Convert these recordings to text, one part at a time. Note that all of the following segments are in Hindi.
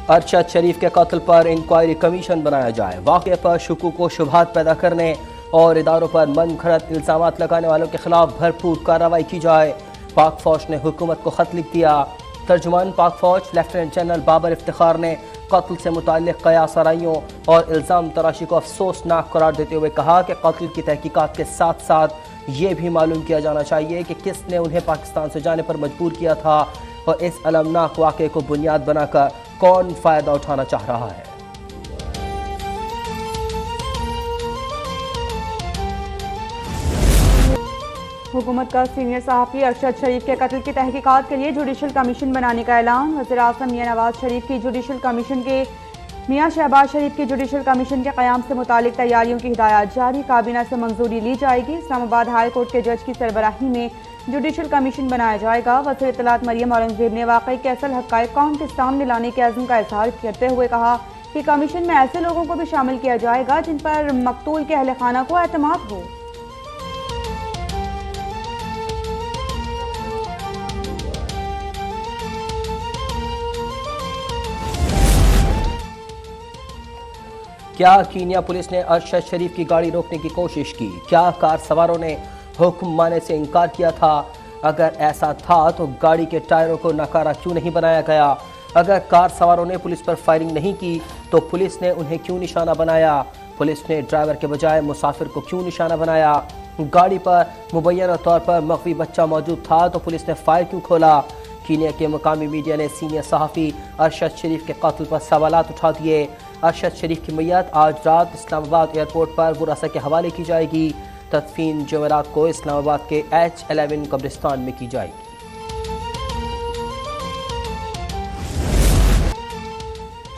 अरशद शरीफ के कत्ल पर इंक्वायरी कमीशन बनाया जाए। वाक़े पर शुकूक व शुबहात पैदा करने और इदारों पर मन घड़त इल्ज़ाम लगाने वालों के खिलाफ भरपूर कार्रवाई की जाए। पाक फौज ने हुकूमत को खत लिख दिया। तर्जुमान पाक फौज लेफ्टिनेंट जनरल बाबर इफ्तिखार ने कत्ल से मुताल्लिक़ क़यास आराइयों और इल्ज़ाम तराशी को अफसोसनाक करार देते हुए कहा कि कत्ल की तहकीकात के साथ साथ ये भी मालूम किया जाना चाहिए कि किसने उन्हें पाकिस्तान से जाने पर मजबूर किया था और इस अलमनाक वाक़े को बुनियाद बनाकर कौन फ़ायदा उठाना चाह रहा है। हुकूमत का सीनियर सहाफ़ी अरशद शरीफ के कत्ल की तहकीकात के लिए जुडिशल कमीशन बनाने का ऐलान। वज़ीर-ए-आज़म मियां नवाज शरीफ की जुडिशल कमीशन के मियां शहबाज शरीफ की जुडिशल कमीशन के क़याम से मुतालिक तैयारियों की हिदायत जारी। काबीना से मंजूरी ली जाएगी। इस्लामाबाद हाई कोर्ट के जज की सरबराही में जुडिशल कमीशन बनाया जाएगा। वज़ीर इत्तलात मरियम औरंगज़ेब ने वाक़ई के असल हक़ाइक़ कौम के सामने लाने के अज़्म का इज़हार करते हुए कहा कि कमीशन में ऐसे लोगों को भी शामिल किया जाएगा जिन पर मकतूल के अहले खाना को एतमाद हो। क्या कीनिया पुलिस ने अरशद शरीफ की गाड़ी रोकने की कोशिश की? क्या कार सवारों ने हुक्म मानने से इनकार किया था? अगर ऐसा था तो गाड़ी के टायरों को नकारा क्यों नहीं बनाया गया? अगर कार सवारों ने पुलिस पर फायरिंग नहीं की तो पुलिस ने उन्हें क्यों निशाना बनाया? पुलिस ने ड्राइवर के बजाय मुसाफिर को क्यों निशाना बनाया? गाड़ी पर मुबैना तौर पर मख्फी बच्चा मौजूद था तो पुलिस ने फायर क्यों खोला? कीनिया के मुकामी मीडिया ने सीनियर सहाफ़ी अरशद शरीफ के कत्ल पर सवालात उठा दिए। अरशद शरीफ की मैयत आज रात इस्लामाबाद एयरपोर्ट पर वरासा के हवाले की जाएगी। तदफीन जुमेरात को इस्लामाबाद के H11 कब्रिस्तान में की जाएगी।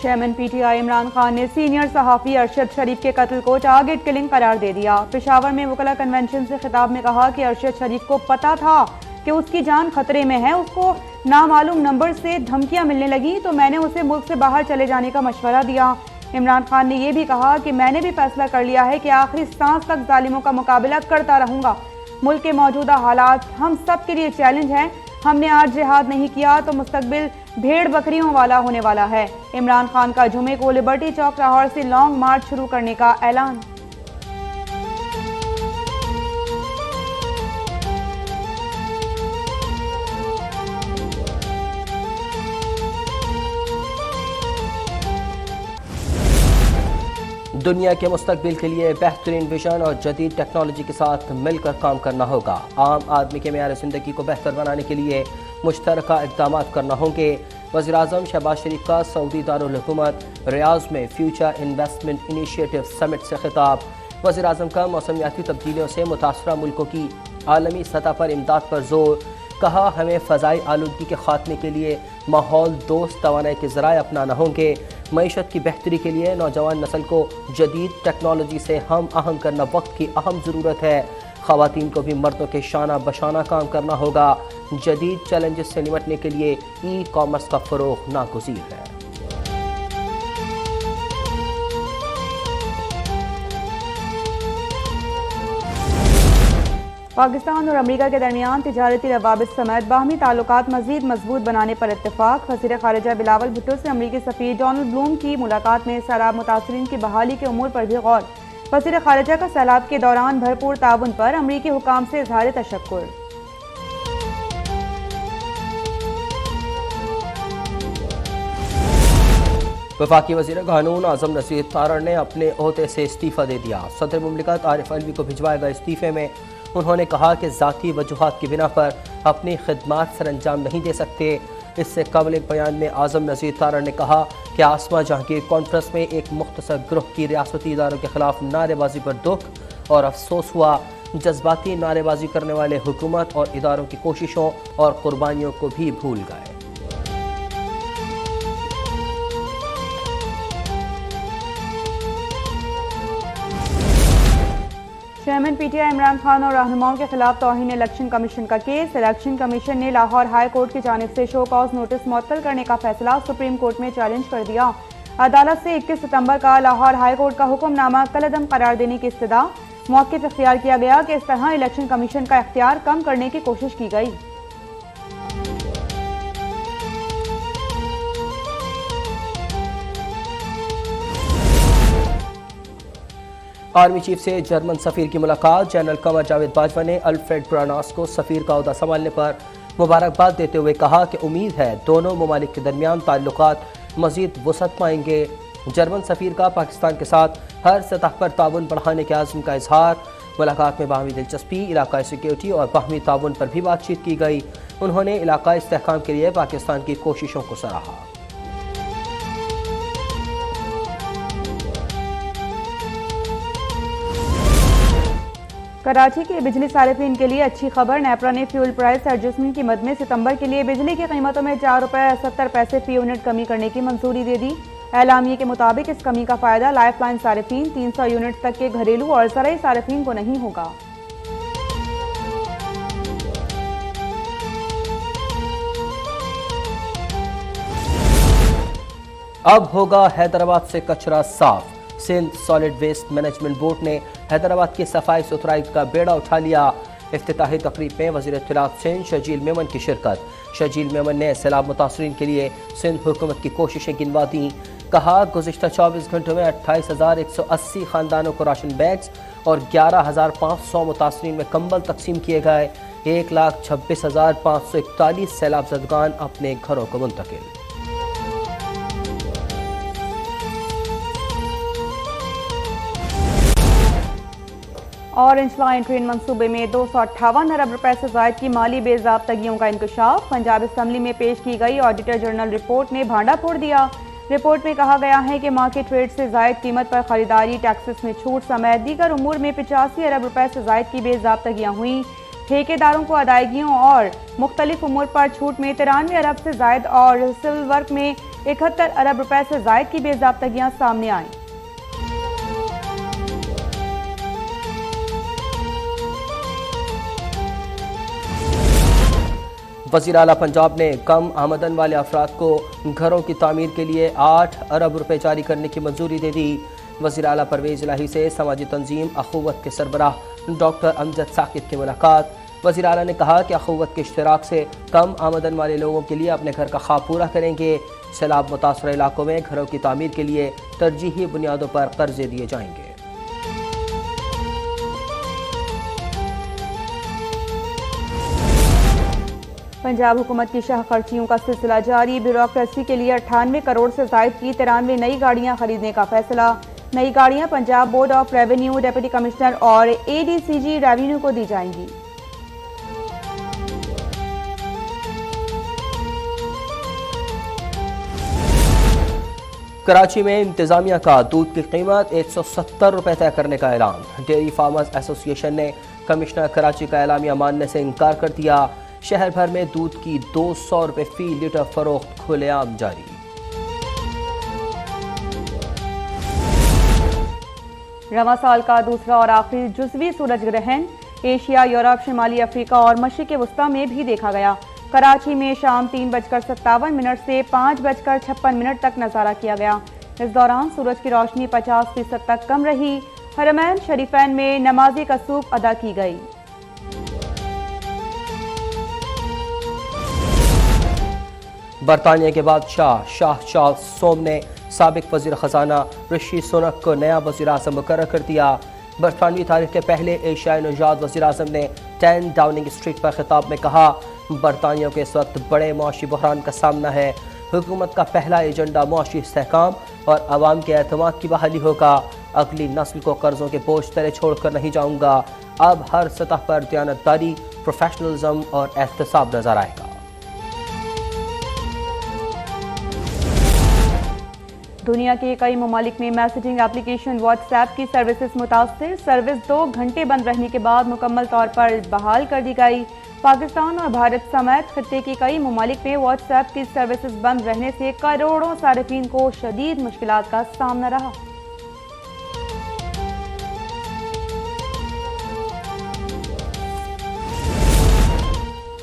चेयरमैन PTI इमरान खान ने सीनियर सहाफ़ी अरशद शरीफ के कत्ल को टारगेट किलिंग करार दे दिया। पेशावर में वकला कन्वेंशन से खिताब में कहा कि अरशद शरीफ को पता था कि उसकी जान खतरे में है। उसको नामालूम नंबर से धमकियां मिलने लगी तो मैंने उसे मुल्क से बाहर चले जाने का मशवरा दिया। इमरान खान ने यह भी कहा कि मैंने भी फैसला कर लिया है कि आखिरी सांस तक जालिमों का मुकाबला करता रहूंगा। मुल्क के मौजूदा हालात हम सब के लिए चैलेंज हैं। हमने आज जिहाद नहीं किया तो मुस्तकबिल भेड़ बकरियों वाला होने वाला है। इमरान खान का जुमे को लिबर्टी चौक लाहौर से लॉन्ग मार्च शुरू करने का ऐलान। दुनिया के मुस्तकबिल के लिए बेहतरीन विजन और जदीद टेक्नोलॉजी के साथ मिलकर काम करना होगा। आम आदमी के मेयार ज़िंदगी को बेहतर बनाने के लिए मुश्तरका इक़दाम करना होंगे। वज़ीर-ए-आज़म शहबाज शरीफ का सऊदी दारुल हुकूमत रियाज़ में फ्यूचर इन्वेस्टमेंट इनिशिएटिव समिट से खिताब। वज़ीर-ए-आज़म का मौसमियाती तब्दीलियों से मुतासरा मुल्कों की आलमी सतह पर इमदाद पर जोर। कहा हमें फ़ज़ाई आलूदगी के खात्मे के लिए माहौल दोस्त तवानाई के ज़राए अपनाना होंगे। मईशत की बेहतरी के लिए नौजवान नस्ल को जदीद टेक्नोलॉजी से हम आहंग करना वक्त की अहम ज़रूरत है। ख़वातीन को भी मर्दों के शाना बशाना काम करना होगा। जदीद चैलेंजेस से निपटने के लिए ई-कॉमर्स का फ़रोग़ नागुज़ीर है। पाकिस्तान और अमेरिका के दरमियान तिजारती रवाबित समेत बाहमी ताल्लुकात मज़ीद मजबूत बनाने पर इत्तेफाक। वज़ीर ख़ारिजा बिलावल भुट्टो से अमेरिकी सफ़ीर डोनाल्ड ब्लूम की मुलाकात में सैलाब मुतासरीन की बहाली के उमूर पर भी गौर। वज़ीर ख़ारिजा का सैलाब के दौरान भरपूर ताउन पर अमेरिकी हुकाम से इज़हार तशक्कुर। वफाकी वज़ीर क़ानून आज़म नसीर तारड़ ने अपने ओहदे से इस्तीफ़ा दे दिया। सदर मुमलिकत आरिफ अलवी को भिजवाए गए इस्तीफ़े में उन्होंने कहा कि ज़ाती वजूहात की बिना पर अपनी खिदमात सर अंजाम नहीं दे सकते। इससे कबल एक बयान में आज़म नसीर तारड़ ने कहा कि आसमा जहांगीर कॉन्फ्रेंस में एक मुख्तसर ग्रुप की रियासती इदारों के खिलाफ नारेबाजी पर दुख और अफसोस हुआ। जज्बाती नारेबाजी करने वाले हुकूमत और इदारों की कोशिशों और कुर्बानियों को भी भूल गए। चेयरमैन PTI इमरान खान और रहनुमाओं के खिलाफ तौहीन इलेक्शन कमीशन का केस। इलेक्शन कमीशन ने लाहौर हाई कोर्ट की जानिब से शो कॉज नोटिस मुअत्तल करने का फैसला सुप्रीम कोर्ट में चैलेंज कर दिया। अदालत से 21 सितंबर का लाहौर हाई कोर्ट का हुक्मनामा कलअदम करार देने की इस्तदा। मौक़िफ़ इख्तियार किया गया कि इस तरह इलेक्शन कमीशन का इख्तियार कम करने की कोशिश की गई। आर्मी चीफ से जर्मन सफीर की मुलाकात। जनरल कमर जावेद बाजवा ने अल्फ्रेड ब्रानास को सफीर का ओहदा संभालने पर मुबारकबाद देते हुए कहा कि उम्मीद है दोनों ममालिक के दरमियान ताल्लुकात मजीद वसअत पाएंगे। जर्मन सफीर का पाकिस्तान के साथ हर सतह पर ताउन बढ़ाने के आज़म का इजहार। मुलाकात में बाहमी दिलचस्पी, इलाकाई सिक्योरिटी और बाहमी ताउन पर भी बातचीत की गई। उन्होंने इलाकाई इस्तेहकाम के लिए पाकिस्तान की कोशिशों को सराहा। कराची के बिजली सारिफीन के लिए अच्छी खबर। नेपरा ने फ्यूल प्राइस एडजस्टमेंट की मद में सितंबर के लिए बिजली की कीमतों में 4 रुपये 70 पैसे फी यूनिट कमी करने की मंजूरी दे दी। एलामिये के मुताबिक इस कमी का फायदा लाइफलाइन सारिफीन 300 यूनिट तक के घरेलू और ज़राई सारिफीन को नहीं होगा। अब होगा हैदराबाद से कचरा साफ। Sindh solid waste management board ने हैदराबाद की सफाई सुथराई का बेड़ा उठा लिया। इफ्तिताही तकरीब में वज़ीर इत्तलात सिंध शजील मेमन की शिरकत। शजील मेमन ने सैलाब मुतासरीन के लिए सिंध हुकूमत की कोशिशें गिनवा दी। कहा गुज़िश्ता 24 घंटों में 28,180 ख़ानदानों को राशन बैग्स और 11,500 मुतासरीन में कंबल तकसीम किए गए। 1,26,541 सैलाब ज़दगान अपने घरों को मुंतकिल। ऑरेंज लाइन ट्रेन मंसूबे में 258 अरब रुपए से ज़ायद की माली बेज़ाब्तगियों का इंकशाफ। पंजाब असम्बली में पेश की गई ऑडिटर जनरल रिपोर्ट ने भांडा फोड़ दिया। रिपोर्ट में कहा गया है कि मार्केट रेट से ज़ायद कीमत पर खरीदारी, टैक्सेस में छूट समेत दीगर उमूर में 85 अरब रुपए से ज़ायद की बेज़ाब्तगियाँ हुई। ठेकेदारों को अदायगियों और मुख्तलिफ उमूर पर छूट में 93 अरब से ज़ायद और सिविल वर्क में 71 अरब रुपए से ज़ायद की बेज़ाब्तगियाँ सामने आईं। वज़ीर आला पंजाब ने कम आमदन वाले अफराद को घरों की तामीर के लिए 8 अरब रुपए जारी करने की मंजूरी दे दी। वज़ीर आला परवेज़ इलाही से समाजी तंजीम अखुवत के सरबराह डॉक्टर अमजद साकिब की मुलाकात। वज़ीर आला ने कहा कि अखुवत के इश्तराक से कम आमदन वाले लोगों के लिए अपने घर का ख्वाब पूरा करेंगे। सैलाब मुतासर इलाकों में घरों की तामीर के लिए तरजीही बुनियादों पर कर्जे दिए जाएंगे। पंजाब हुकूमत की शाह खर्चियों का सिलसिला जारी। ब्यूरोक्रेसी के लिए 98 करोड़ से ज़ायद की 93 नई गाड़ियां खरीदने का फैसला। नई गाड़ियां Punjab board of revenue, deputy commissioner और ADCG रेवेन्यू को दी जाएंगी। कराची में इंतजामिया का दूध की कीमत 170 रुपए तय करने का ऐलान। डेयरी फार्मर्स एसोसिएशन ने कमिश्नर कराची का एलामिया मानने से इनकार कर दिया। शहर भर में दूध की 200 रुपए फी लीटर फरोख्त खुलेआम जारी। रवां साल का दूसरा और आखिरी जुज़वी सूरज ग्रहण एशिया, यूरोप, शिमाली अफ्रीका और मशरिक़ वस्ता में भी देखा गया। कराची में शाम 3:57 से 5:56 तक नज़ारा किया गया। इस दौरान सूरज की रोशनी 50% तक कम रही। हरमैन शरीफैन में नमाज़ी कसूफ अदा की गई। बरतानिया के बादशाह शाह चार्ल्स सोम ने साबिक वज़ीर ख़जाना ऋषि सुनक को नया वज़ीर आज़म मुकर्रर कर दिया। बरतानवी तारीख के पहले एशियाई नौजाद वज़ीर आज़म ने 10 डाउनिंग स्ट्रीट पर खिताब में कहा, बरतानिया को इस वक्त बड़े मुआशी बहरान का सामना है। हुकूमत का पहला एजेंडा मुआशी इस्तेहकाम और आवाम के एतमाद की बहाली होगा। अगली नस्ल को कर्जों के बोझ तले छोड़कर नहीं जाऊँगा। अब हर सतह पर दयानतदारी, प्रोफेशनलिज्म और एहतसाब नजर आएगा। दुनिया के कई ममालिक में मैसेजिंग एप्लीकेशन व्हाट्सएप की सर्विसेज मुतासर। सर्विस 2 घंटे बंद रहने के बाद मुकम्मल तौर पर बहाल कर दी गई। पाकिस्तान और भारत समेत खत्ते के कई ममालिक में व्हाट्सएप की सर्विसेज बंद रहने से करोड़ों सारिफीन को शदीद मुश्किलात का सामना रहा।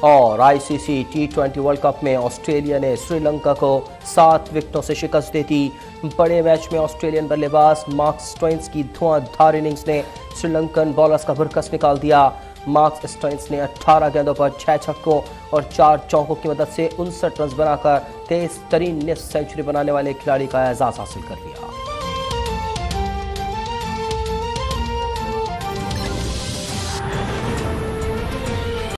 और ICC T20 वर्ल्ड कप में ऑस्ट्रेलिया ने श्रीलंका को 7 विकेटों से शिकस्त दे दी। बड़े मैच में ऑस्ट्रेलियन बल्लेबाज मार्क स्टोइन्स की धुआंधार इनिंग्स ने श्रीलंकन बॉलर्स का भुरकस निकाल दिया। मार्क स्टोइन्स ने 18 गेंदों पर 6 छक्कों और 4 चौकों की मदद से 59 रन बनाकर तेज तरीन निस्फ सेंचुरी बनाने वाले खिलाड़ी का एजाज हासिल कर लिया।